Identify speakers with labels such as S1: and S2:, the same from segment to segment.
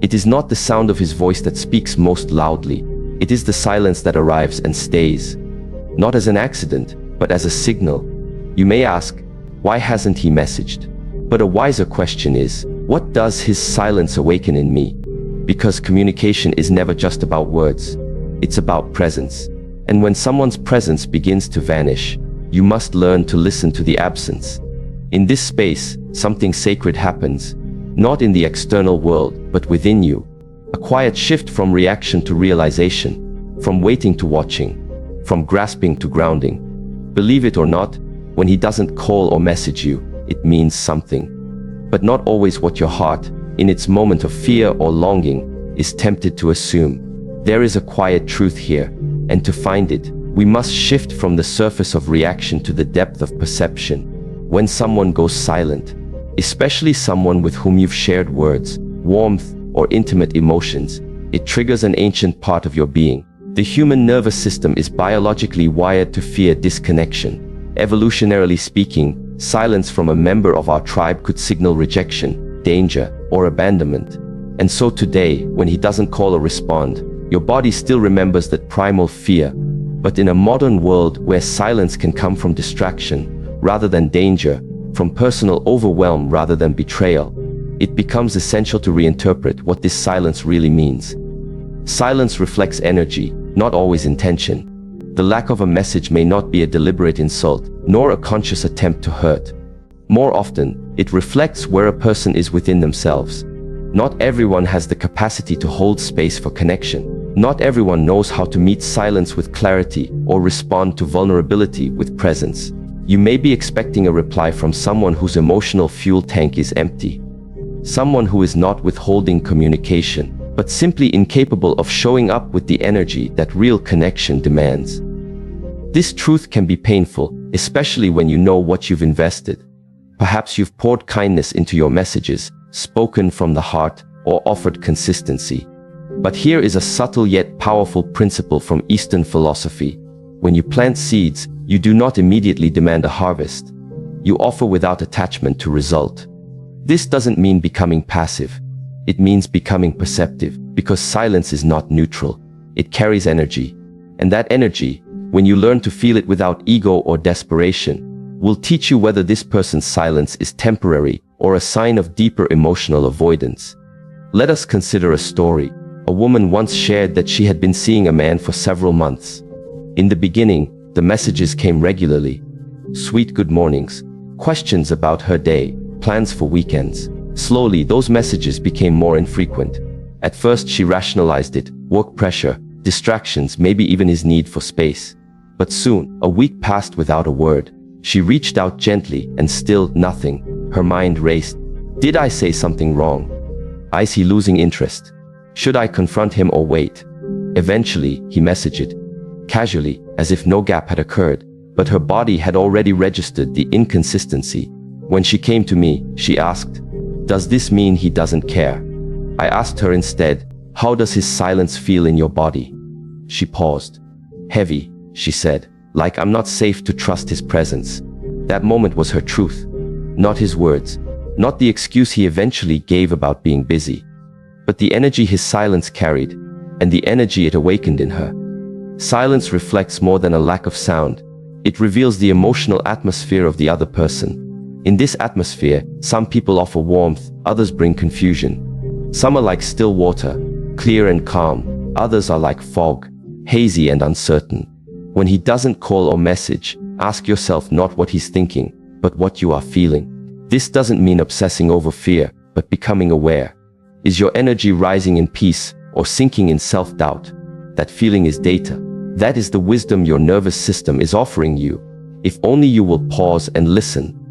S1: It is not the sound of his voice that speaks most loudly. It is the silence that arrives and stays. Not as an accident, but as a signal. You may ask, why hasn't he messaged? But a wiser question is, what does his silence awaken in me? Because communication is never just about words. It's about presence. And when someone's presence begins to vanish, you must learn to listen to the absence. In this space, something sacred happens, not in the external world, but within you. A quiet shift from reaction to realization, from waiting to watching, from grasping to grounding. Believe it or not, when he doesn't call or message you, it means something. But not always what your heart, in its moment of fear or longing, is tempted to assume. There is a quiet truth here, and to find it, we must shift from the surface of reaction to the depth of perception. When someone goes silent, especially someone with whom you've shared words, warmth, or intimate emotions, it triggers an ancient part of your being. The human nervous system is biologically wired to fear disconnection. Evolutionarily speaking, silence from a member of our tribe could signal rejection, danger, or abandonment. And so today, when he doesn't call or respond, your body still remembers that primal fear. But in a modern world where silence can come from distraction rather than danger, from personal overwhelm rather than betrayal, it becomes essential to reinterpret what this silence really means. Silence reflects energy, not always intention. The lack of a message may not be a deliberate insult, nor a conscious attempt to hurt. More often, it reflects where a person is within themselves. Not everyone has the capacity to hold space for connection. Not everyone knows how to meet silence with clarity or respond to vulnerability with presence. You may be expecting a reply from someone whose emotional fuel tank is empty. Someone who is not withholding communication, but simply incapable of showing up with the energy that real connection demands. This truth can be painful, especially when you know what you've invested. Perhaps you've poured kindness into your messages, spoken from the heart, or offered consistency. But here is a subtle yet powerful principle from Eastern philosophy. When you plant seeds, you do not immediately demand a harvest. You offer without attachment to result. This doesn't mean becoming passive. It means becoming perceptive, because silence is not neutral. It carries energy. And that energy, when you learn to feel it without ego or desperation, will teach you whether this person's silence is temporary or a sign of deeper emotional avoidance. Let us consider a story. A woman once shared that she had been seeing a man for several months. In the beginning, the messages came regularly. Sweet good mornings, questions about her day, plans for weekends. Slowly, those messages became more infrequent. At first, she rationalized it, work pressure, distractions, maybe even his need for space. But soon, a week passed without a word. She reached out gently, and still nothing. Her mind raced. Did I say something wrong? Is he losing interest? Should I confront him or wait? Eventually, he messaged, casually, as if no gap had occurred, but her body had already registered the inconsistency. When she came to me, she asked, does this mean he doesn't care? I asked her instead, how does his silence feel in your body? She paused. Heavy, she said, like I'm not safe to trust his presence. That moment was her truth. Not his words, not the excuse he eventually gave about being busy, but the energy his silence carried, and the energy it awakened in her. Silence reflects more than a lack of sound. It reveals the emotional atmosphere of the other person. In this atmosphere, some people offer warmth, others bring confusion. Some are like still water, clear and calm. Others are like fog, hazy and uncertain. When he doesn't call or message, ask yourself not what he's thinking, but what you are feeling. This doesn't mean obsessing over fear, but becoming aware. Is your energy rising in peace or sinking in self-doubt? That feeling is data. That is the wisdom your nervous system is offering you, if only you will pause and listen.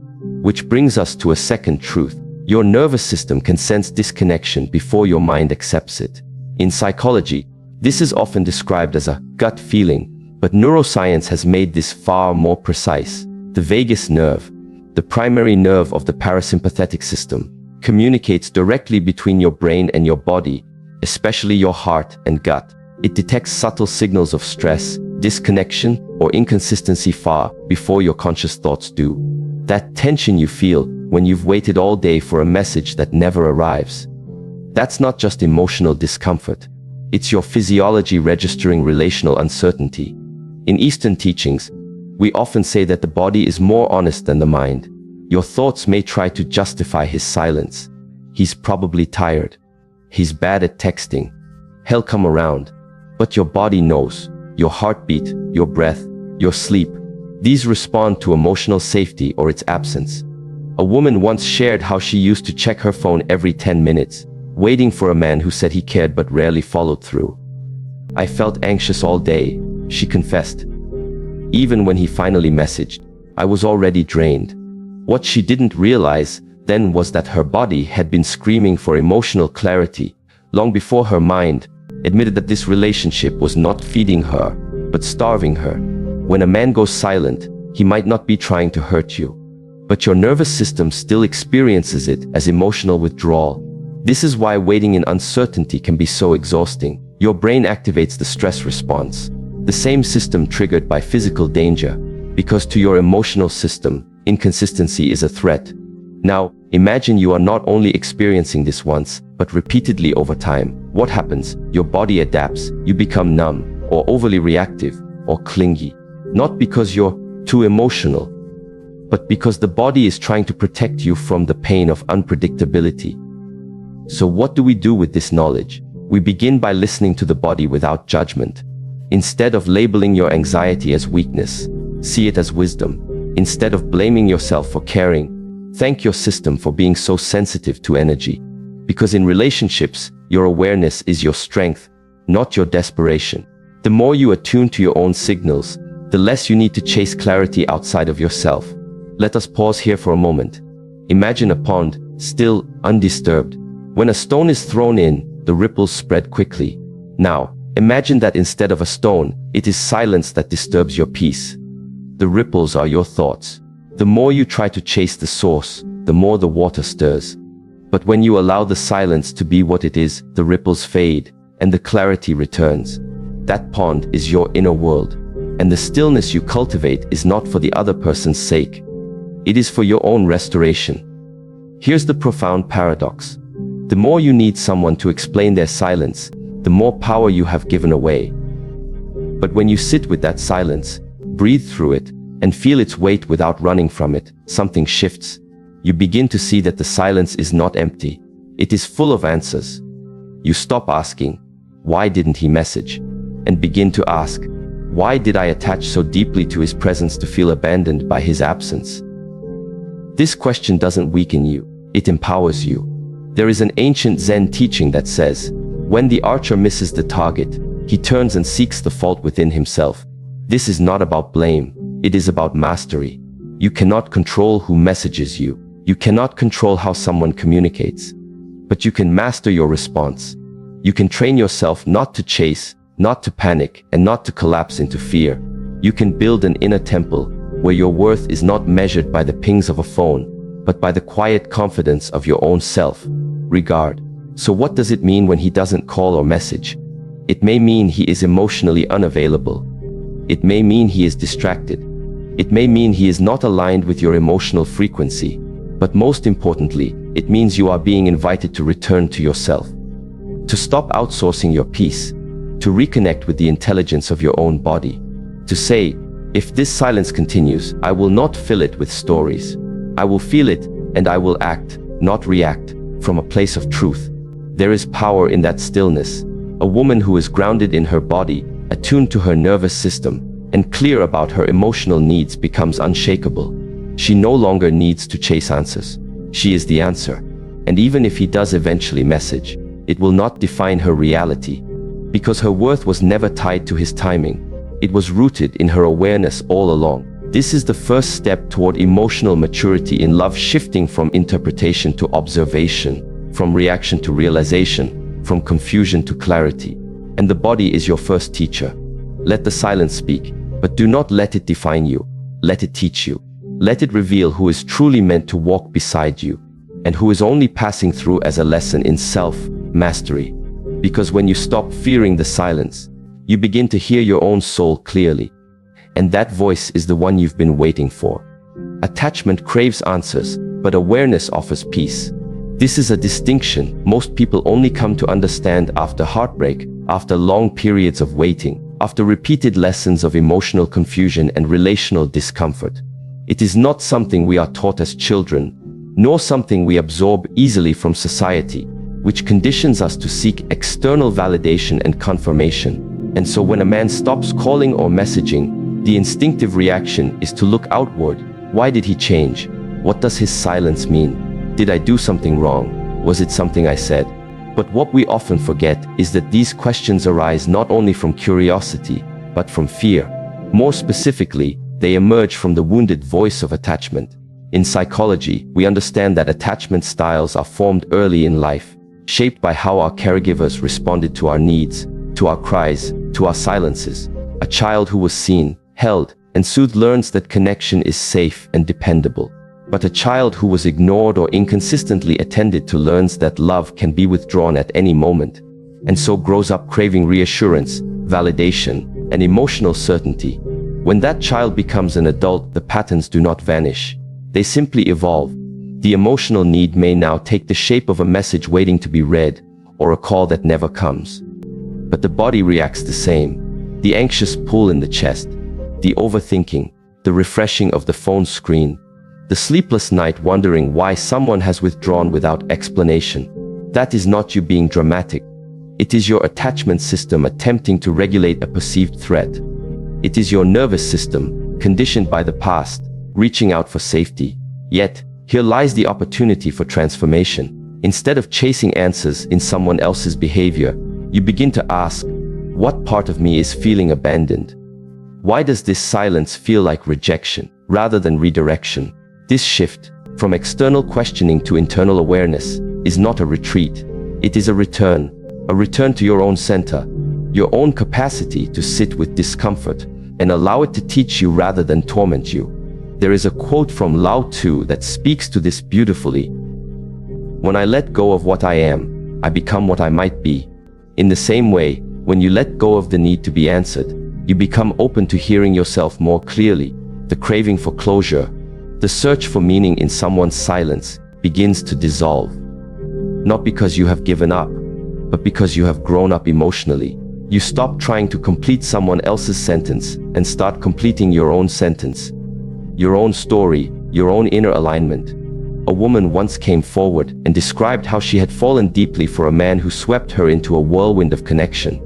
S1: Which brings us to a second truth. Your nervous system can sense disconnection before your mind accepts it. In psychology, this is often described as a gut feeling, but neuroscience has made this far more precise. The vagus nerve, the primary nerve of the parasympathetic system, communicates directly between your brain and your body, especially your heart and gut. It detects subtle signals of stress, disconnection, or inconsistency far before your conscious thoughts do. That tension you feel when you've waited all day for a message that never arrives. That's not just emotional discomfort. It's your physiology registering relational uncertainty. In Eastern teachings, we often say that the body is more honest than the mind. Your thoughts may try to justify his silence. He's probably tired. He's bad at texting. He'll come around. But your body knows. Your heartbeat, your breath, your sleep. These respond to emotional safety or its absence. A woman once shared how she used to check her phone every 10 minutes, waiting for a man who said he cared but rarely followed through. I felt anxious all day, she confessed. Even when he finally messaged, I was already drained. What she didn't realize then was that her body had been screaming for emotional clarity long before her mind admitted that this relationship was not feeding her, but starving her. When a man goes silent, he might not be trying to hurt you, but your nervous system still experiences it as emotional withdrawal. This is why waiting in uncertainty can be so exhausting. Your brain activates the stress response, the same system triggered by physical danger, because to your emotional system, inconsistency is a threat. Now, imagine you are not only experiencing this once, but repeatedly over time. What happens? Your body adapts, you become numb, or overly reactive, or clingy. Not because you're too emotional, but because the body is trying to protect you from the pain of unpredictability. So what do we do with this knowledge? We begin by listening to the body without judgment. Instead of labeling your anxiety as weakness, see it as wisdom. Instead of blaming yourself for caring, thank your system for being so sensitive to energy. Because in relationships, your awareness is your strength, not your desperation. The more you attune to your own signals, the less you need to chase clarity outside of yourself. Let us pause here for a moment. Imagine a pond, still, undisturbed. When a stone is thrown in, the ripples spread quickly. Now, imagine that instead of a stone, it is silence that disturbs your peace. The ripples are your thoughts. The more you try to chase the source, the more the water stirs. But when you allow the silence to be what it is, the ripples fade, and the clarity returns. That pond is your inner world. And the stillness you cultivate is not for the other person's sake. It is for your own restoration. Here's the profound paradox. The more you need someone to explain their silence, the more power you have given away. But when you sit with that silence, breathe through it, and feel its weight without running from it, something shifts. You begin to see that the silence is not empty. It is full of answers. You stop asking, why didn't he message? And begin to ask, why did I attach so deeply to his presence to feel abandoned by his absence? This question doesn't weaken you, it empowers you. There is an ancient Zen teaching that says, when the archer misses the target, he turns and seeks the fault within himself. This is not about blame, it is about mastery. You cannot control who messages you. You cannot control how someone communicates. But you can master your response. You can train yourself not to chase, not to panic, and not to collapse into fear. You can build an inner temple where your worth is not measured by the pings of a phone, but by the quiet confidence of your own self-regard. So what does it mean when he doesn't call or message? It may mean he is emotionally unavailable. It may mean he is distracted. It may mean he is not aligned with your emotional frequency. But most importantly, it means you are being invited to return to yourself. To stop outsourcing your peace. To reconnect with the intelligence of your own body. To say, if this silence continues, I will not fill it with stories. I will feel it, and I will act, not react, from a place of truth. There is power in that stillness. A woman who is grounded in her body, attuned to her nervous system, and clear about her emotional needs becomes unshakable. She no longer needs to chase answers. She is the answer. And even if he does eventually message, it will not define her reality. Because her worth was never tied to his timing. It was rooted in her awareness all along. This is the first step toward emotional maturity in love, shifting from interpretation to observation, from reaction to realization, from confusion to clarity. And the body is your first teacher. Let the silence speak, but do not let it define you. Let it teach you. Let it reveal who is truly meant to walk beside you, and who is only passing through as a lesson in self-mastery. Because when you stop fearing the silence, you begin to hear your own soul clearly. And that voice is the one you've been waiting for. Attachment craves answers, but awareness offers peace. This is a distinction most people only come to understand after heartbreak, after long periods of waiting, after repeated lessons of emotional confusion and relational discomfort. It is not something we are taught as children, nor something we absorb easily from society, which conditions us to seek external validation and confirmation. And so when a man stops calling or messaging, the instinctive reaction is to look outward. Why did he change? What does his silence mean? Did I do something wrong? Was it something I said? But what we often forget is that these questions arise not only from curiosity, but from fear. More specifically, they emerge from the wounded voice of attachment. In psychology, we understand that attachment styles are formed early in life, shaped by how our caregivers responded to our needs, to our cries, to our silences. A child who was seen, held, and soothed learns that connection is safe and dependable. But a child who was ignored or inconsistently attended to learns that love can be withdrawn at any moment, and so grows up craving reassurance, validation, and emotional certainty. When that child becomes an adult, the patterns do not vanish. They simply evolve. The emotional need may now take the shape of a message waiting to be read, or a call that never comes. But the body reacts the same. The anxious pull in the chest, the overthinking, the refreshing of the phone screen, the sleepless night wondering why someone has withdrawn without explanation. That is not you being dramatic. It is your attachment system attempting to regulate a perceived threat. It is your nervous system, conditioned by the past, reaching out for safety. Yet, here lies the opportunity for transformation. Instead of chasing answers in someone else's behavior, you begin to ask, what part of me is feeling abandoned? Why does this silence feel like rejection rather than redirection? This shift, from external questioning to internal awareness, is not a retreat. It is a return to your own center, your own capacity to sit with discomfort and allow it to teach you rather than torment you. There is a quote from Lao Tzu that speaks to this beautifully. When I let go of what I am, I become what I might be. In the same way, when you let go of the need to be answered, you become open to hearing yourself more clearly. The craving for closure, the search for meaning in someone's silence, begins to dissolve. Not because you have given up, but because you have grown up emotionally. You stop trying to complete someone else's sentence and start completing your own sentence. Your own story, your own inner alignment. A woman once came forward and described how she had fallen deeply for a man who swept her into a whirlwind of connection.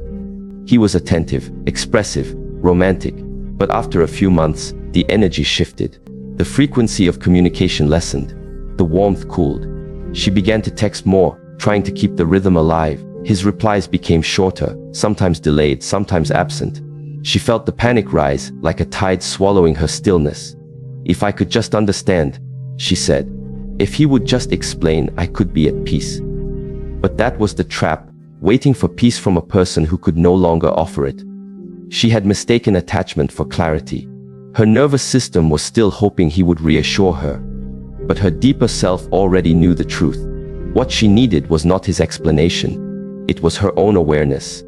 S1: He was attentive, expressive, romantic, but after a few months, the energy shifted. The frequency of communication lessened. The warmth cooled. She began to text more, trying to keep the rhythm alive. His replies became shorter, sometimes delayed, sometimes absent. She felt the panic rise, like a tide swallowing her stillness. If I could just understand, she said. If he would just explain, I could be at peace. But that was the trap, waiting for peace from a person who could no longer offer it. She had mistaken attachment for clarity. Her nervous system was still hoping he would reassure her. But her deeper self already knew the truth. What she needed was not his explanation. It was her own awareness.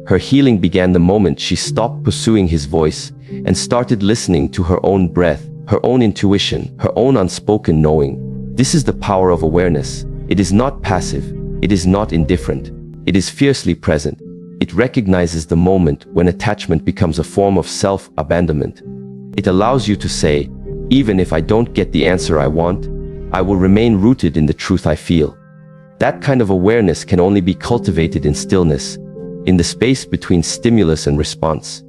S1: Her healing began the moment she stopped pursuing his voice and started listening to her own breath, her own intuition, her own unspoken knowing. This is the power of awareness. It is not passive. It is not indifferent. It is fiercely present. It recognizes the moment when attachment becomes a form of self-abandonment. It allows you to say, even if I don't get the answer I want, I will remain rooted in the truth I feel. That kind of awareness can only be cultivated in stillness, in the space between stimulus and response.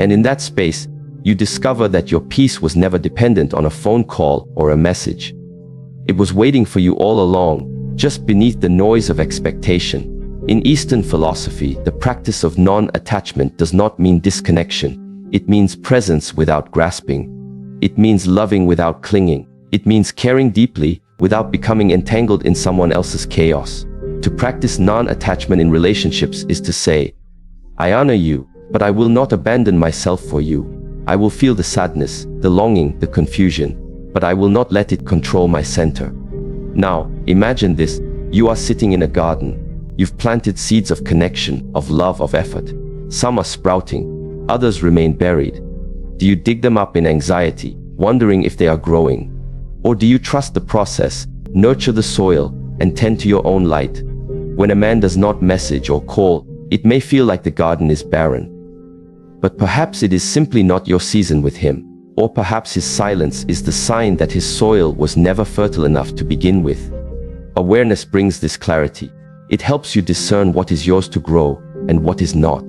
S1: And in that space, you discover that your peace was never dependent on a phone call or a message. It was waiting for you all along, just beneath the noise of expectation. In Eastern philosophy, the practice of non-attachment does not mean disconnection. It means presence without grasping. It means loving without clinging. It means caring deeply without becoming entangled in someone else's chaos. To practice non-attachment in relationships is to say, I honor you, but I will not abandon myself for you. I will feel the sadness, the longing, the confusion, but I will not let it control my center. Now, imagine this. You are sitting in a garden. You've planted seeds of connection, of love, of effort. Some are sprouting, others remain buried. Do you dig them up in anxiety, wondering if they are growing? Or do you trust the process, nurture the soil, and tend to your own light. When a man does not message or call, it may feel like the garden is barren. But perhaps it is simply not your season with him, or perhaps his silence is the sign that his soil was never fertile enough to begin with. Awareness brings this clarity. It helps you discern what is yours to grow and what is not.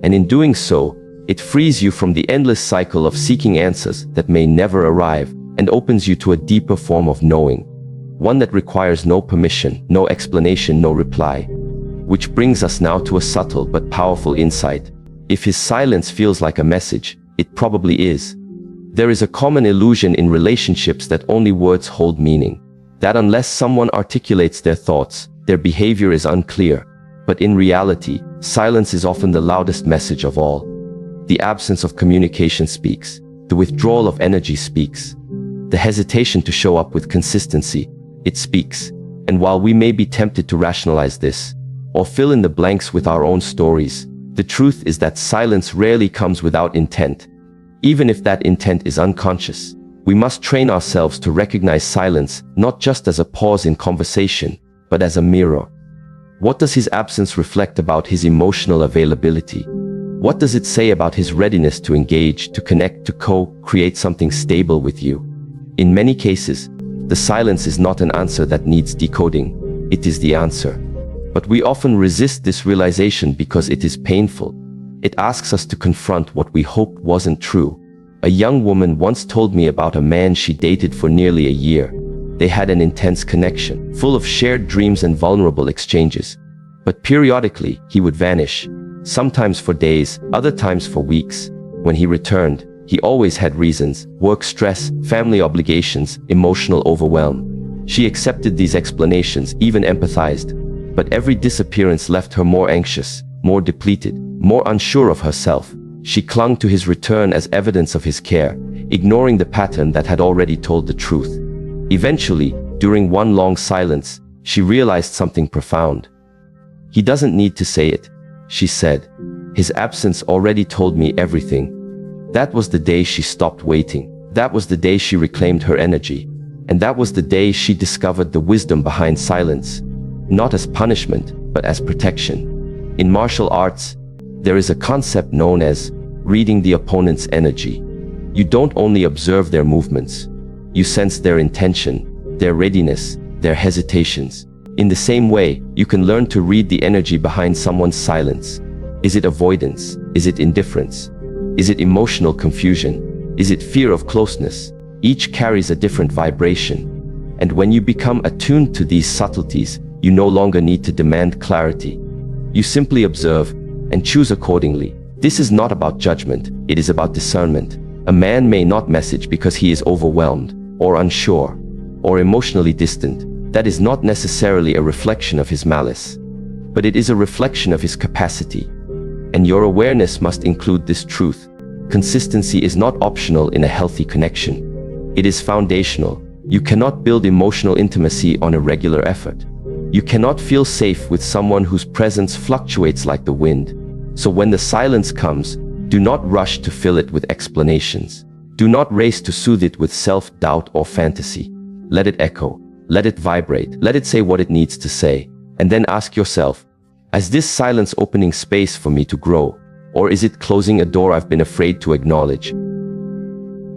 S1: And in doing so, it frees you from the endless cycle of seeking answers that may never arrive and opens you to a deeper form of knowing, one that requires no permission, no explanation, no reply. Which brings us now to a subtle but powerful insight. If his silence feels like a message, it probably is. There is a common illusion in relationships that only words hold meaning, that unless someone articulates their thoughts, their behavior is unclear. But in reality, silence is often the loudest message of all. The absence of communication speaks. The withdrawal of energy speaks. The hesitation to show up with consistency, it speaks. And while we may be tempted to rationalize this, or fill in the blanks with our own stories, the truth is that silence rarely comes without intent. Even if that intent is unconscious, we must train ourselves to recognize silence not just as a pause in conversation, but as a mirror. What does his absence reflect about his emotional availability? What does it say about his readiness to engage, to connect, to co-create something stable with you? In many cases, the silence is not an answer that needs decoding. It is the answer. But we often resist this realization because it is painful. It asks us to confront what we hoped wasn't true. A young woman once told me about a man she dated for nearly a year. They had an intense connection, full of shared dreams and vulnerable exchanges. But periodically, he would vanish, sometimes for days, other times for weeks. When he returned, he always had reasons: work stress, family obligations, emotional overwhelm. She accepted these explanations, even empathized. But every disappearance left her more anxious, more depleted, more unsure of herself. She clung to his return as evidence of his care, ignoring the pattern that had already told the truth. Eventually, during one long silence, she realized something profound. "He doesn't need to say it," she said. "His absence already told me everything." That was the day she stopped waiting. That was the day she reclaimed her energy. And that was the day she discovered the wisdom behind silence. Not as punishment, but as protection. In martial arts, there is a concept known as reading the opponent's energy. You don't only observe their movements. You sense their intention, their readiness, their hesitations. In the same way, you can learn to read the energy behind someone's silence. Is it avoidance? Is it indifference? Is it emotional confusion? Is it fear of closeness? Each carries a different vibration. And when you become attuned to these subtleties, you no longer need to demand clarity. You simply observe and choose accordingly. This is not about judgment, it is about discernment. A man may not message because he is overwhelmed, or unsure, or emotionally distant. That is not necessarily a reflection of his malice, but it is a reflection of his capacity. And your awareness must include this truth. Consistency is not optional in a healthy connection. It is foundational. You cannot build emotional intimacy on a regular effort. You cannot feel safe with someone whose presence fluctuates like the wind. So when the silence comes, do not rush to fill it with explanations. Do not race to soothe it with self-doubt or fantasy. Let it echo. Let it vibrate. Let it say what it needs to say. And then ask yourself, is this silence opening space for me to grow? Or is it closing a door I've been afraid to acknowledge?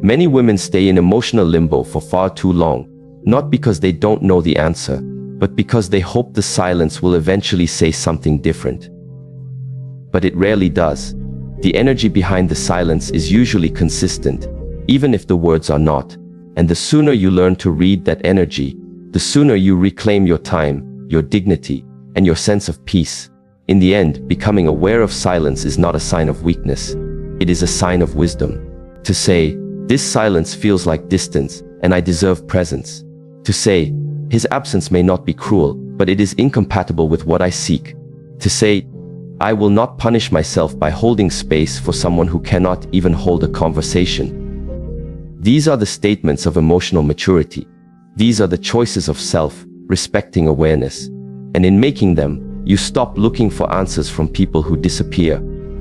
S1: Many women stay in emotional limbo for far too long, not because they don't know the answer, but because they hope the silence will eventually say something different. But it rarely does. The energy behind the silence is usually consistent, even if the words are not. And the sooner you learn to read that energy, the sooner you reclaim your time, your dignity, and your sense of peace. In the end, becoming aware of silence is not a sign of weakness. It is a sign of wisdom. To say, this silence feels like distance, and I deserve presence. To say, his absence may not be cruel, but it is incompatible with what I seek. To say, I will not punish myself by holding space for someone who cannot even hold a conversation. These are the statements of emotional maturity. These are the choices of self-respecting awareness. And in making them, you stop looking for answers from people who disappear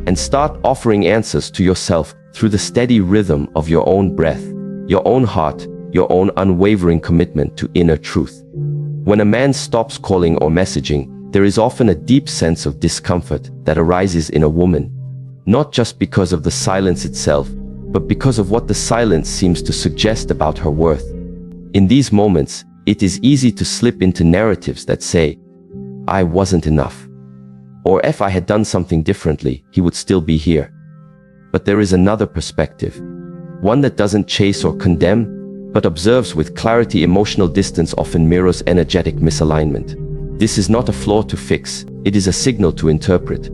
S1: and start offering answers to yourself through the steady rhythm of your own breath, your own heart, your own unwavering commitment to inner truth. When a man stops calling or messaging, there is often a deep sense of discomfort that arises in a woman, not just because of the silence itself, but because of what the silence seems to suggest about her worth. In these moments, it is easy to slip into narratives that say, "I wasn't enough," or "If I had done something differently, he would still be here." But there is another perspective, one that doesn't chase or condemn, but observes with clarity. Emotional distance often mirrors energetic misalignment. This is not a flaw to fix, it is a signal to interpret.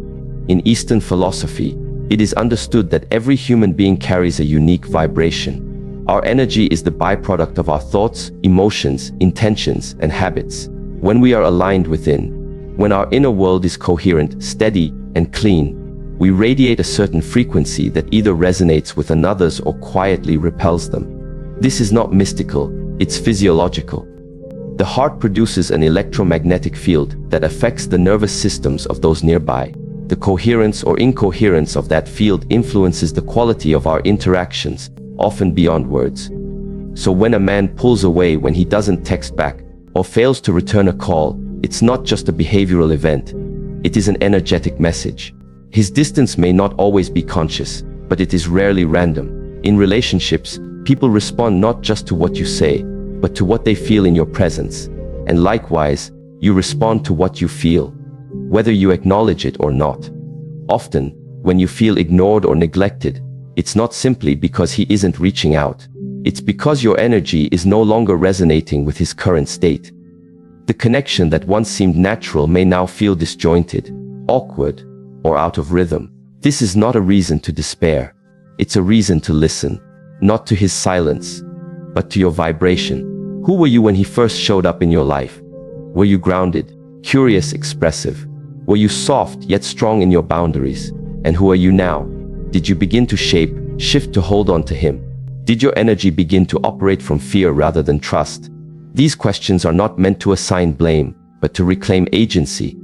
S1: In Eastern philosophy, it is understood that every human being carries a unique vibration. Our energy is the byproduct of our thoughts, emotions, intentions, and habits. When we are aligned within, when our inner world is coherent, steady, and clean, we radiate a certain frequency that either resonates with another's or quietly repels them. This is not mystical, it's physiological. The heart produces an electromagnetic field that affects the nervous systems of those nearby. The coherence or incoherence of that field influences the quality of our interactions, often beyond words. So when a man pulls away, when he doesn't text back, or fails to return a call, it's not just a behavioral event, it is an energetic message. His distance may not always be conscious, but it is rarely random. In relationships, people respond not just to what you say, but to what they feel in your presence. And likewise, you respond to what you feel, whether you acknowledge it or not. Often, when you feel ignored or neglected, it's not simply because he isn't reaching out. It's because your energy is no longer resonating with his current state. The connection that once seemed natural may now feel disjointed, awkward, or out of rhythm. This is not a reason to despair. It's a reason to listen, not to his silence, but to your vibration. Who were you when he first showed up in your life? Were you grounded, curious, expressive? Were you soft yet strong in your boundaries? And who are you now? Did you begin to shift to hold on to him? Did your energy begin to operate from fear rather than trust? These questions are not meant to assign blame, but to reclaim agency.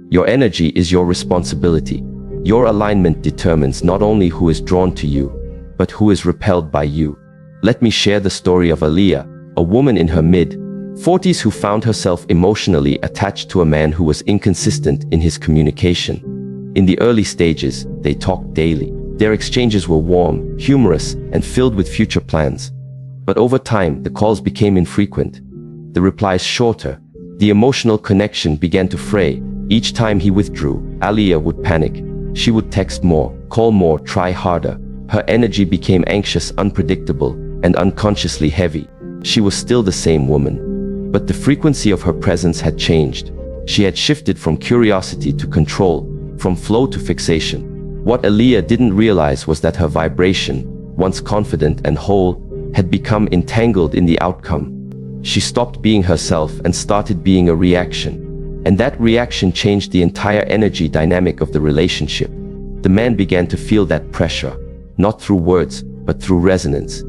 S1: Your energy is your responsibility. Your alignment determines not only who is drawn to you, but who is repelled by you. Let me share the story of Aliyah, a woman in her mid-40s who found herself emotionally attached to a man who was inconsistent in his communication. In the early stages, they talked daily. Their exchanges were warm, humorous, and filled with future plans. But over time, the calls became infrequent, the replies shorter. The emotional connection began to fray. Each time he withdrew, Aliyah would panic. She would text more, call more, try harder. Her energy became anxious, unpredictable, and unconsciously heavy. She was still the same woman, but the frequency of her presence had changed. She had shifted from curiosity to control, from flow to fixation. What Aliyah didn't realize was that her vibration, once confident and whole, had become entangled in the outcome. She stopped being herself and started being a reaction. And that reaction changed the entire energy dynamic of the relationship. The man began to feel that pressure, not through words, but through resonance.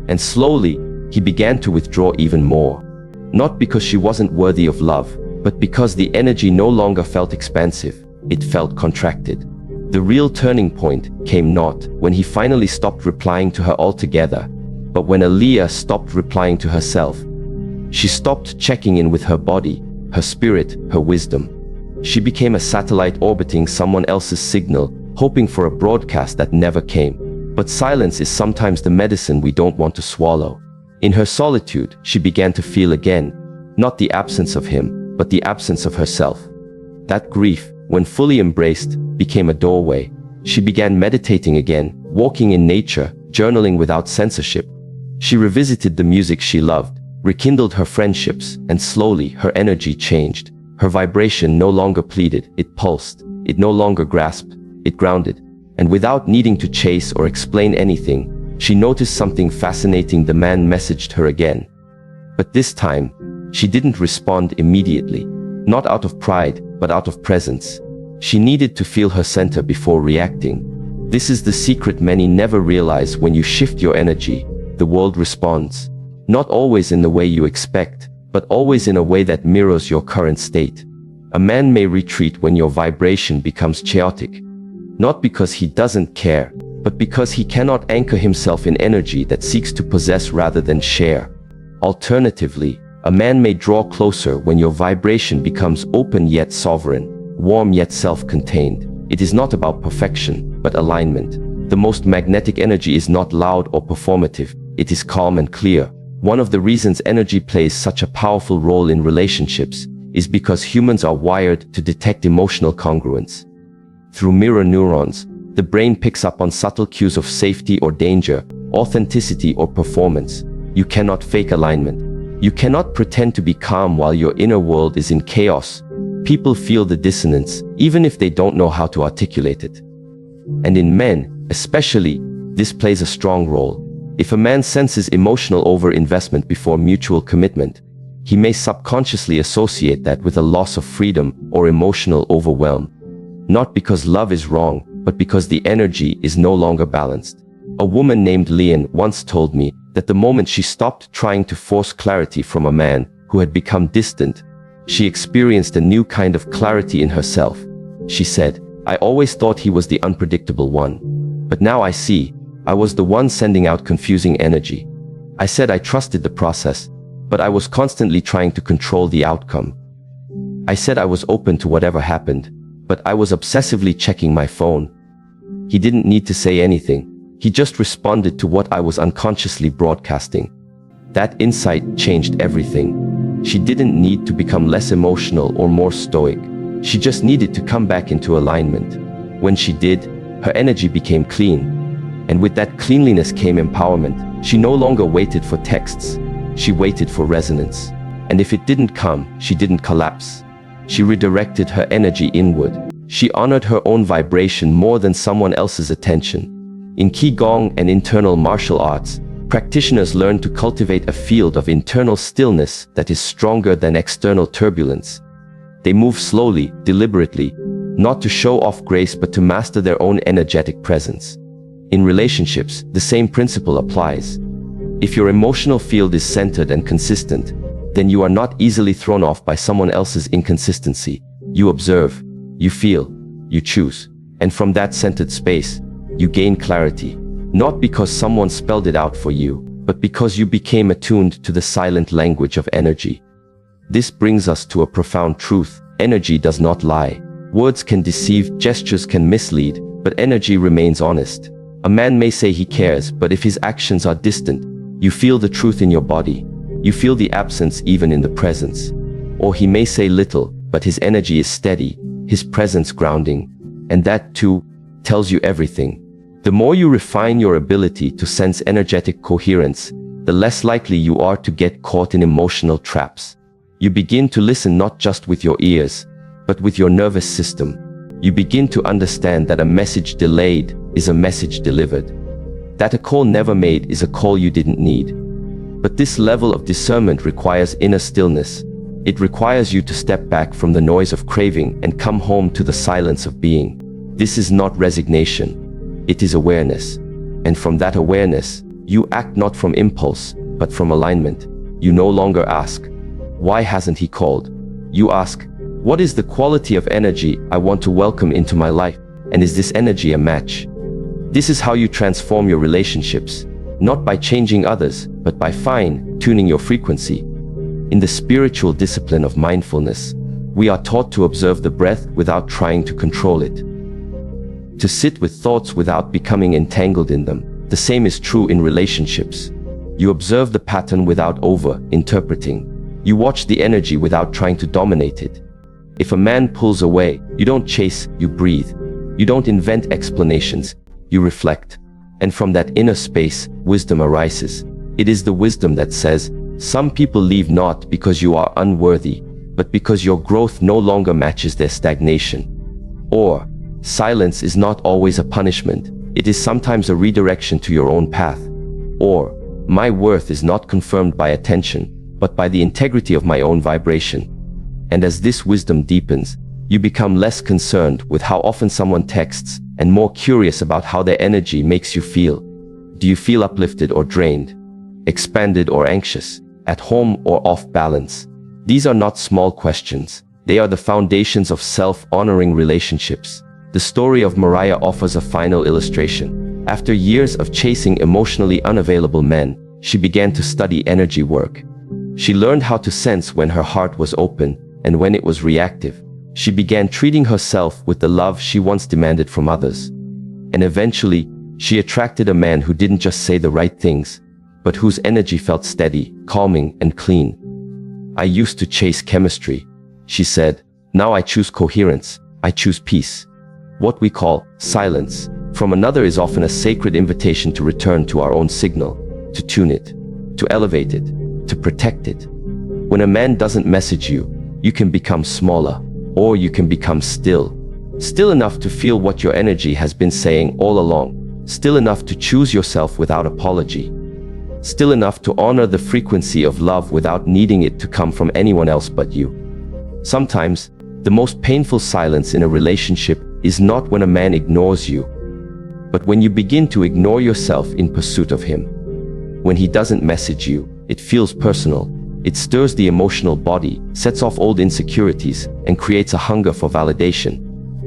S1: And slowly, he began to withdraw even more. Not because she wasn't worthy of love, but because the energy no longer felt expansive, it felt contracted. The real turning point came not when he finally stopped replying to her altogether, but when Aliyah stopped replying to herself. She stopped checking in with her body, her spirit, her wisdom. She became a satellite orbiting someone else's signal, hoping for a broadcast that never came. But silence is sometimes the medicine we don't want to swallow. In her solitude, she began to feel again, not the absence of him, but the absence of herself. That grief, when fully embraced, became a doorway. She began meditating again, walking in nature, journaling without censorship. She revisited the music she loved, rekindled her friendships, and slowly her energy changed. Her vibration no longer pleaded, it pulsed. It no longer grasped, it grounded. And without needing to chase or explain anything, she noticed something fascinating. The man messaged her again. But this time, she didn't respond immediately. Not out of pride, but out of presence. She needed to feel her center before reacting. This is the secret many never realize. When you shift your energy, the world responds. Not always in the way you expect, but always in a way that mirrors your current state. A man may retreat when your vibration becomes chaotic. Not because he doesn't care, but because he cannot anchor himself in energy that seeks to possess rather than share. Alternatively, A man may draw closer when your vibration becomes open yet sovereign, warm yet self-contained. It is not about perfection, but alignment. The most magnetic energy is not loud or performative. It is calm and clear. One of the reasons energy plays such a powerful role in relationships is because humans are wired to detect emotional congruence. Through mirror neurons, the brain picks up on subtle cues of safety or danger, authenticity or performance. You cannot fake alignment. You cannot pretend to be calm while your inner world is in chaos. People feel the dissonance, even if they don't know how to articulate it. And in men, especially, this plays a strong role. If a man senses emotional over-investment before mutual commitment, he may subconsciously associate that with a loss of freedom or emotional overwhelm. Not because love is wrong, but because the energy is no longer balanced. A woman named Leon once told me that the moment she stopped trying to force clarity from a man who had become distant, she experienced a new kind of clarity in herself. She said, "I always thought he was the unpredictable one. But now I see, I was the one sending out confusing energy. I said I trusted the process, but I was constantly trying to control the outcome. I said I was open to whatever happened, but I was obsessively checking my phone." He didn't need to say anything. He just responded to what I was unconsciously broadcasting. That insight changed everything. She didn't need to become less emotional or more stoic. She just needed to come back into alignment. When she did, her energy became clean. And with that cleanliness came empowerment. She no longer waited for texts. She waited for resonance. And if it didn't come, she didn't collapse. She redirected her energy inward. She honored her own vibration more than someone else's attention. In Qigong and internal martial arts, practitioners learn to cultivate a field of internal stillness that is stronger than external turbulence. They move slowly, deliberately, not to show off grace but to master their own energetic presence. In relationships, the same principle applies. If your emotional field is centered and consistent, then you are not easily thrown off by someone else's inconsistency. You observe, you feel, you choose. And from that centered space, you gain clarity. Not because someone spelled it out for you, but because you became attuned to the silent language of energy. This brings us to a profound truth. Energy does not lie. Words can deceive, gestures can mislead, but energy remains honest. A man may say he cares, but if his actions are distant, you feel the truth in your body. You feel the absence even in the presence. Or he may say little, but his energy is steady, his presence grounding, and that too tells you everything. The more you refine your ability to sense energetic coherence, the less likely you are to get caught in emotional traps. You begin to listen not just with your ears, but with your nervous system. You begin to understand that a message delayed is a message delivered. That a call never made is a call you didn't need. But this level of discernment requires inner stillness. It requires you to step back from the noise of craving and come home to the silence of being. This is not resignation. It is awareness. And from that awareness, you act not from impulse, but from alignment. You no longer ask, "Why hasn't he called?" You ask, "What is the quality of energy I want to welcome into my life? And is this energy a match?" This is how you transform your relationships, not by changing others, but by fine-tuning your frequency. In the spiritual discipline of mindfulness, we are taught to observe the breath without trying to control it, to sit with thoughts without becoming entangled in them. The same is true in relationships. You observe the pattern without over-interpreting. You watch the energy without trying to dominate it. If a man pulls away, you don't chase, you breathe. You don't invent explanations, you reflect. And from that inner space, wisdom arises. It is the wisdom that says, some people leave not because you are unworthy, but because your growth no longer matches their stagnation. Or, silence is not always a punishment. It is sometimes a redirection to your own path. Or, my worth is not confirmed by attention, but by the integrity of my own vibration. And as this wisdom deepens, you become less concerned with how often someone texts and more curious about how their energy makes you feel. Do you feel uplifted or drained? Expanded or anxious? At home or off balance? These are not small questions. They are the foundations of self-honoring relationships. The story of Mariah offers a final illustration. After years of chasing emotionally unavailable men, she began to study energy work. She learned how to sense when her heart was open and when it was reactive. She began treating herself with the love she once demanded from others. And eventually, she attracted a man who didn't just say the right things, but whose energy felt steady, calming, and clean. "I used to chase chemistry," she said. "Now I choose coherence. I choose peace." What we call silence from another is often a sacred invitation to return to our own signal, to tune it, to elevate it, to protect it. When a man doesn't message you, you can become smaller, or you can become still. Still enough to feel what your energy has been saying all along. Still enough to choose yourself without apology. Still enough to honor the frequency of love without needing it to come from anyone else but you. Sometimes, the most painful silence in a relationship is not when a man ignores you, but when you begin to ignore yourself in pursuit of him. When he doesn't message you, it feels personal. It stirs the emotional body, sets off old insecurities, and creates a hunger for validation.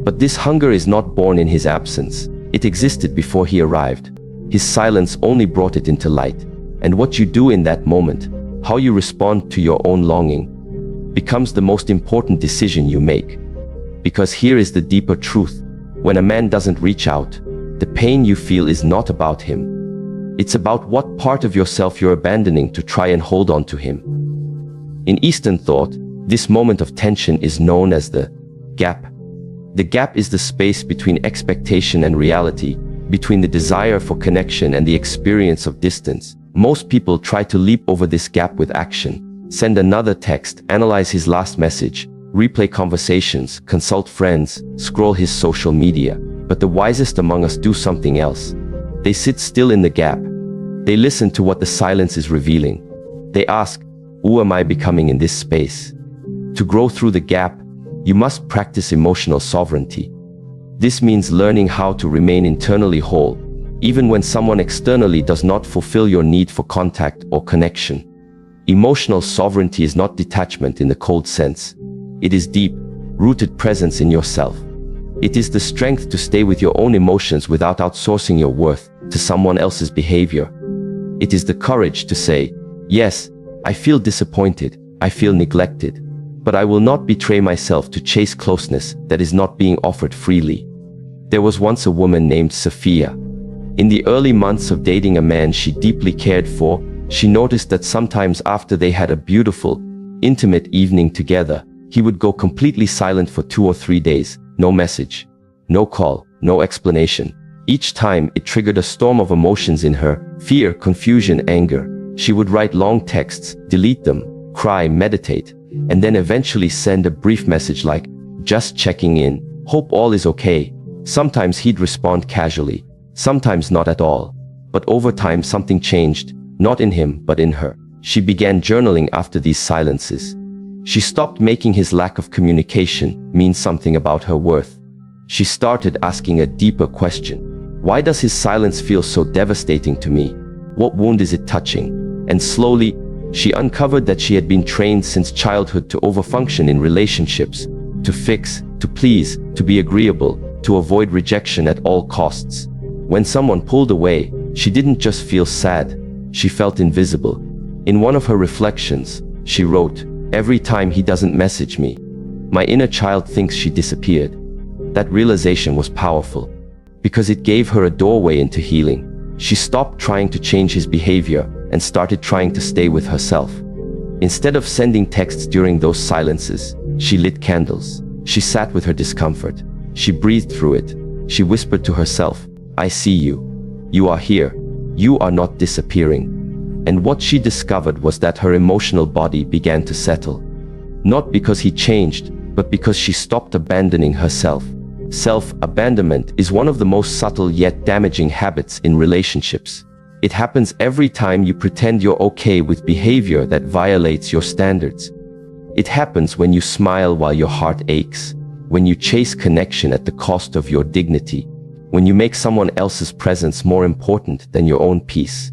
S1: But this hunger is not born in his absence. It existed before he arrived. His silence only brought it into light. And what you do in that moment, how you respond to your own longing, becomes the most important decision you make. Because here is the deeper truth. When a man doesn't reach out, the pain you feel is not about him. It's about what part of yourself you're abandoning to try and hold on to him. In Eastern thought, this moment of tension is known as the gap. The gap is the space between expectation and reality, between the desire for connection and the experience of distance. Most people try to leap over this gap with action. Send another text, analyze his last message, replay conversations, consult friends, scroll his social media. But the wisest among us do something else. They sit still in the gap. They listen to what the silence is revealing. They ask, who am I becoming in this space? To grow through the gap, you must practice emotional sovereignty. This means learning how to remain internally whole, even when someone externally does not fulfill your need for contact or connection. Emotional sovereignty is not detachment in the cold sense. It is deep, rooted presence in yourself. It is the strength to stay with your own emotions without outsourcing your worth to someone else's behavior. It is the courage to say, yes, I feel disappointed, I feel neglected, but I will not betray myself to chase closeness that is not being offered freely. There was once a woman named Sophia. In the early months of dating a man she deeply cared for, she noticed that sometimes after they had a beautiful, intimate evening together, he would go completely silent for 2 or 3 days. No message, no call, no explanation. Each time it triggered a storm of emotions in her: fear, confusion, anger. She would write long texts, delete them, cry, meditate, and then eventually send a brief message like, just checking in, hope all is okay. Sometimes he'd respond casually, sometimes not at all. But over time something changed, not in him but in her. She began journaling after these silences. She stopped making his lack of communication mean something about her worth. She started asking a deeper question. Why does his silence feel so devastating to me? What wound is it touching? And slowly, she uncovered that she had been trained since childhood to overfunction in relationships, to fix, to please, to be agreeable, to avoid rejection at all costs. When someone pulled away, she didn't just feel sad, she felt invisible. In one of her reflections, she wrote, "Every time he doesn't message me, my inner child thinks she disappeared." That realization was powerful, because it gave her a doorway into healing. She stopped trying to change his behavior and started trying to stay with herself. Instead of sending texts during those silences, she lit candles. She sat with her discomfort. She breathed through it. She whispered to herself, "I see you. You are here. You are not disappearing." And what she discovered was that her emotional body began to settle. Not because he changed, but because she stopped abandoning herself. Self-abandonment is one of the most subtle yet damaging habits in relationships. It happens every time you pretend you're okay with behavior that violates your standards. It happens when you smile while your heart aches, when you chase connection at the cost of your dignity, when you make someone else's presence more important than your own peace.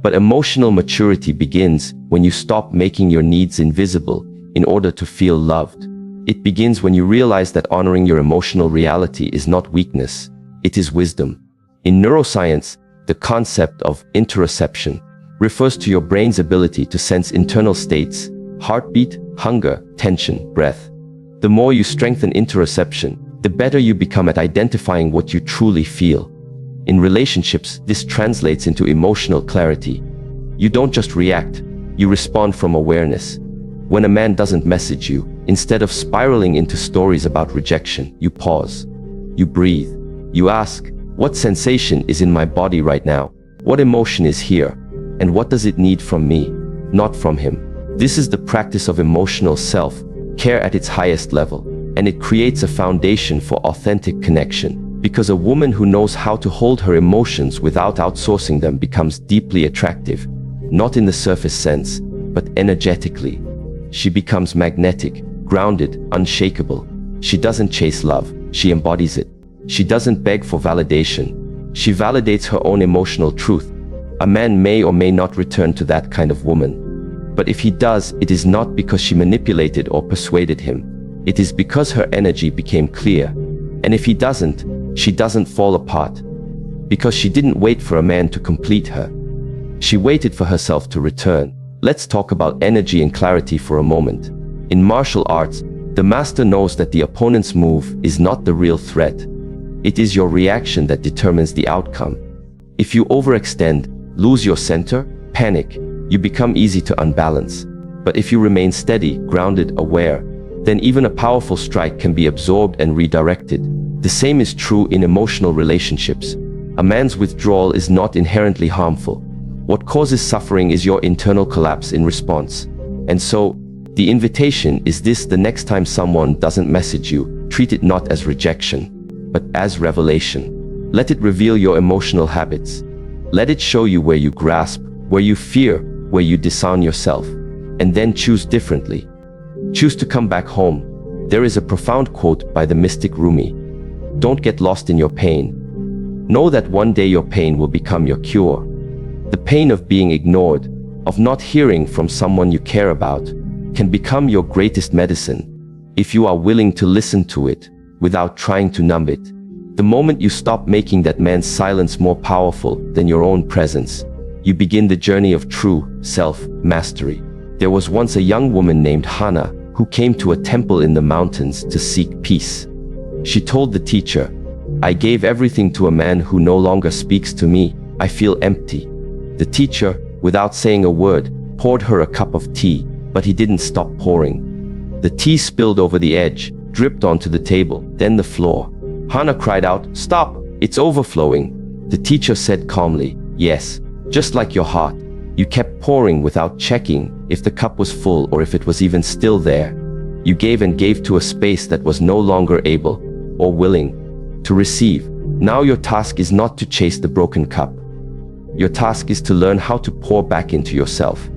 S1: But emotional maturity begins when you stop making your needs invisible in order to feel loved. It begins when you realize that honoring your emotional reality is not weakness, it is wisdom. In neuroscience, the concept of interoception, refers to your brain's ability to sense internal states, heartbeat, hunger, tension, breath. The more you strengthen interoception, the better you become at identifying what you truly feel. In relationships, this translates into emotional clarity. You don't just react, you respond from awareness. When a man doesn't message you, instead of spiraling into stories about rejection, you pause. You breathe. You ask, what sensation is in my body right now? What emotion is here? And what does it need from me, not from him? This is the practice of emotional self-care at its highest level, and it creates a foundation for authentic connection, because a woman who knows how to hold her emotions without outsourcing them becomes deeply attractive, not in the surface sense, but energetically. She becomes magnetic, grounded, unshakable. She doesn't chase love, she embodies it. She doesn't beg for validation. She validates her own emotional truth. A man may or may not return to that kind of woman. But if he does, it is not because she manipulated or persuaded him. It is because her energy became clear. And if he doesn't, she doesn't fall apart. Because she didn't wait for a man to complete her. She waited for herself to return. Let's talk about energy and clarity for a moment. In martial arts, the master knows that the opponent's move is not the real threat. It is your reaction that determines the outcome. If you overextend, lose your center, panic, you become easy to unbalance. But if you remain steady, grounded, aware, then even a powerful strike can be absorbed and redirected. The same is true in emotional relationships. A man's withdrawal is not inherently harmful. What causes suffering is your internal collapse in response. And so, the invitation is this: the next time someone doesn't message you, treat it not as rejection, but as revelation. Let it reveal your emotional habits. Let it show you where you grasp, where you fear, where you disown yourself. And then choose differently. Choose to come back home. There is a profound quote by the mystic Rumi. Don't get lost in your pain. Know that one day your pain will become your cure. The pain of being ignored, of not hearing from someone you care about, can become your greatest medicine, if you are willing to listen to it, without trying to numb it. The moment you stop making that man's silence more powerful than your own presence, you begin the journey of true self-mastery. There was once a young woman named Hannah who came to a temple in the mountains to seek peace. She told the teacher, "I gave everything to a man who no longer speaks to me. I feel empty." The teacher, without saying a word, poured her a cup of tea, but he didn't stop pouring. The tea spilled over the edge, dripped onto the table, then the floor. Hannah cried out, "Stop! It's overflowing." The teacher said calmly, "Yes, just like your heart. You kept pouring without checking if the cup was full or if it was even still there. You gave and gave to a space that was no longer able or willing to receive. Now your task is not to chase the broken cup. Your task is to learn how to pour back into yourself."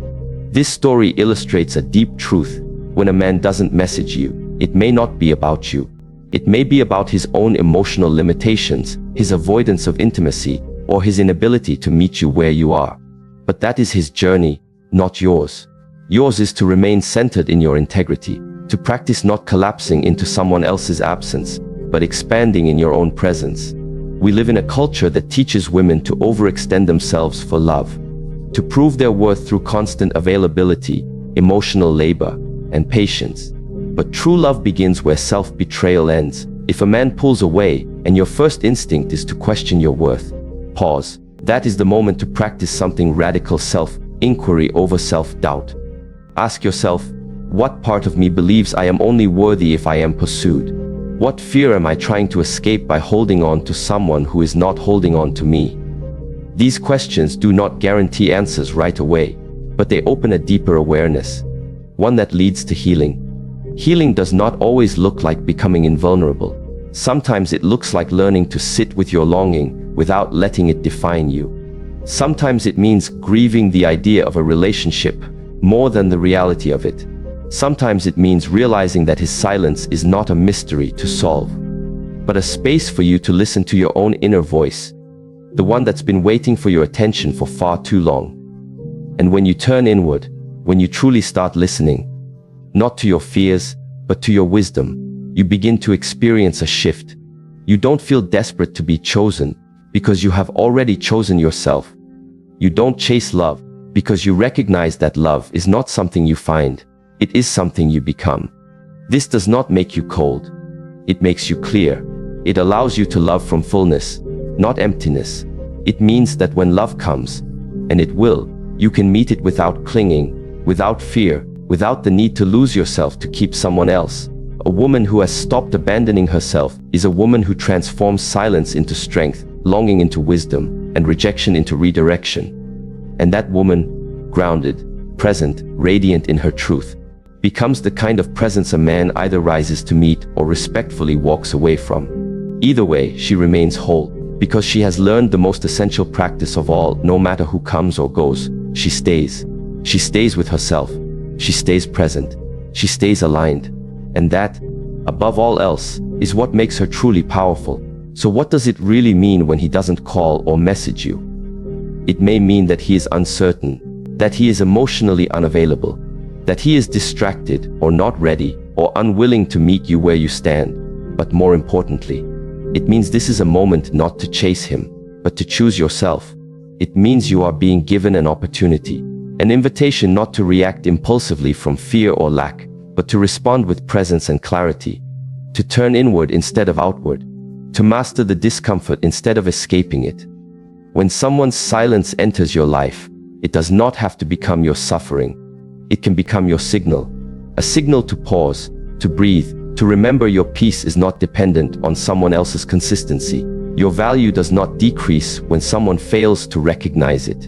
S1: This story illustrates a deep truth. When a man doesn't message you, it may not be about you. It may be about his own emotional limitations, his avoidance of intimacy, or his inability to meet you where you are. But that is his journey, not yours. Yours is to remain centered in your integrity, to practice not collapsing into someone else's absence, but expanding in your own presence. We live in a culture that teaches women to overextend themselves for love, to prove their worth through constant availability, emotional labor, and patience. But true love begins where self-betrayal ends. If a man pulls away, and your first instinct is to question your worth, pause. That is the moment to practice something radical: self-inquiry over self-doubt. Ask yourself, what part of me believes I am only worthy if I am pursued? What fear am I trying to escape by holding on to someone who is not holding on to me? These questions do not guarantee answers right away, but they open a deeper awareness, one that leads to healing. Healing does not always look like becoming invulnerable. Sometimes it looks like learning to sit with your longing without letting it define you. Sometimes it means grieving the idea of a relationship more than the reality of it. Sometimes it means realizing that his silence is not a mystery to solve, but a space for you to listen to your own inner voice, the one that's been waiting for your attention for far too long. And when you turn inward, when you truly start listening, not to your fears, but to your wisdom, you begin to experience a shift. You don't feel desperate to be chosen, because you have already chosen yourself. You don't chase love, Because you recognize that love is not something you find, it is something you become. This does not make you cold. It makes you clear. It allows you to love from fullness, not emptiness. It means that when love comes, and it will, you can meet it without clinging, without fear, without the need to lose yourself to keep someone else. A woman who has stopped abandoning herself is a woman who transforms silence into strength, longing into wisdom, and rejection into redirection. And that woman, grounded, present, radiant in her truth, becomes the kind of presence a man either rises to meet or respectfully walks away from. Either way, she remains whole, because she has learned the most essential practice of all. No matter who comes or goes, she stays. She stays with herself. She stays present. She stays aligned. And that, above all else, is what makes her truly powerful. So what does it really mean when he doesn't call or message you? It may mean that he is uncertain, that he is emotionally unavailable, that he is distracted or not ready or unwilling to meet you where you stand. But more importantly, it means this is a moment not to chase him, but to choose yourself. It means you are being given an opportunity, an invitation not to react impulsively from fear or lack, but to respond with presence and clarity, to turn inward instead of outward, to master the discomfort instead of escaping it. When someone's silence enters your life, it does not have to become your suffering. It can become your signal, a signal to pause, to breathe, to remember your peace is not dependent on someone else's consistency. Your value does not decrease when someone fails to recognize it.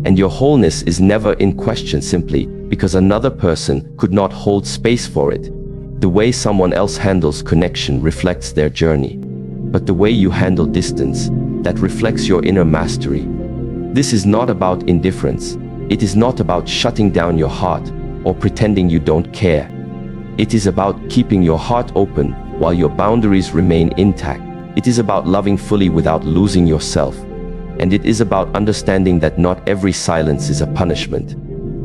S1: And your wholeness is never in question simply because another person could not hold space for it. The way someone else handles connection reflects their journey. But the way you handle distance, that reflects your inner mastery. This is not about indifference. It is not about shutting down your heart or pretending you don't care. It is about keeping your heart open while your boundaries remain intact. It is about loving fully without losing yourself. And it is about understanding that not every silence is a punishment.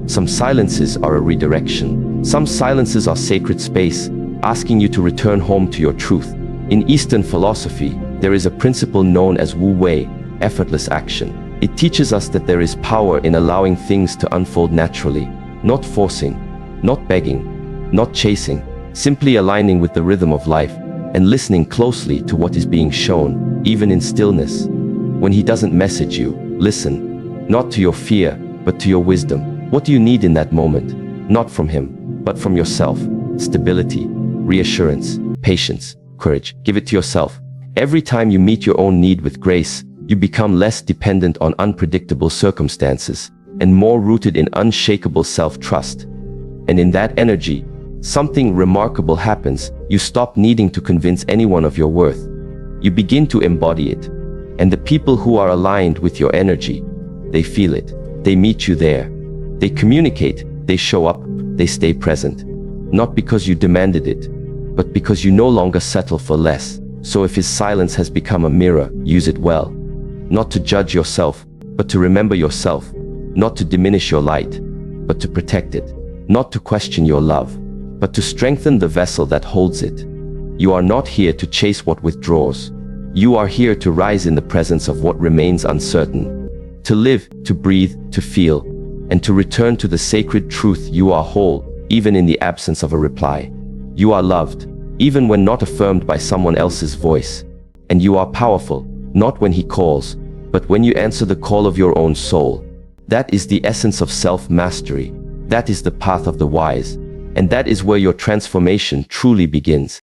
S1: Some silences are a redirection. Some silences are sacred space, asking you to return home to your truth. In Eastern philosophy, there is a principle known as Wu Wei, effortless action. It teaches us that there is power in allowing things to unfold naturally, not forcing, not begging, not chasing, simply aligning with the rhythm of life and listening closely to what is being shown, even in stillness. When he doesn't message you, listen, not to your fear, but to your wisdom. What do you need in that moment? Not from him, but from yourself. Stability, reassurance, patience, courage. Give it to yourself. Every time you meet your own need with grace, you become less dependent on unpredictable circumstances and more rooted in unshakable self-trust. And in that energy, something remarkable happens. You stop needing to convince anyone of your worth. You begin to embody it. And the people who are aligned with your energy, they feel it. They meet you there. They communicate, they show up, they stay present. Not because you demanded it, but because you no longer settle for less. So if his silence has become a mirror, use it well. Not to judge yourself, but to remember yourself. Not to diminish your light, but to protect it. Not to question your love, but to strengthen the vessel that holds it. You are not here to chase what withdraws. You are here to rise in the presence of what remains uncertain. To live, to breathe, to feel, and to return to the sacred truth. You are whole, even in the absence of a reply. You are loved, even when not affirmed by someone else's voice. And you are powerful, not when he calls, but when you answer the call of your own soul. That is the essence of self-mastery. That is the path of the wise. And that is where your transformation truly begins.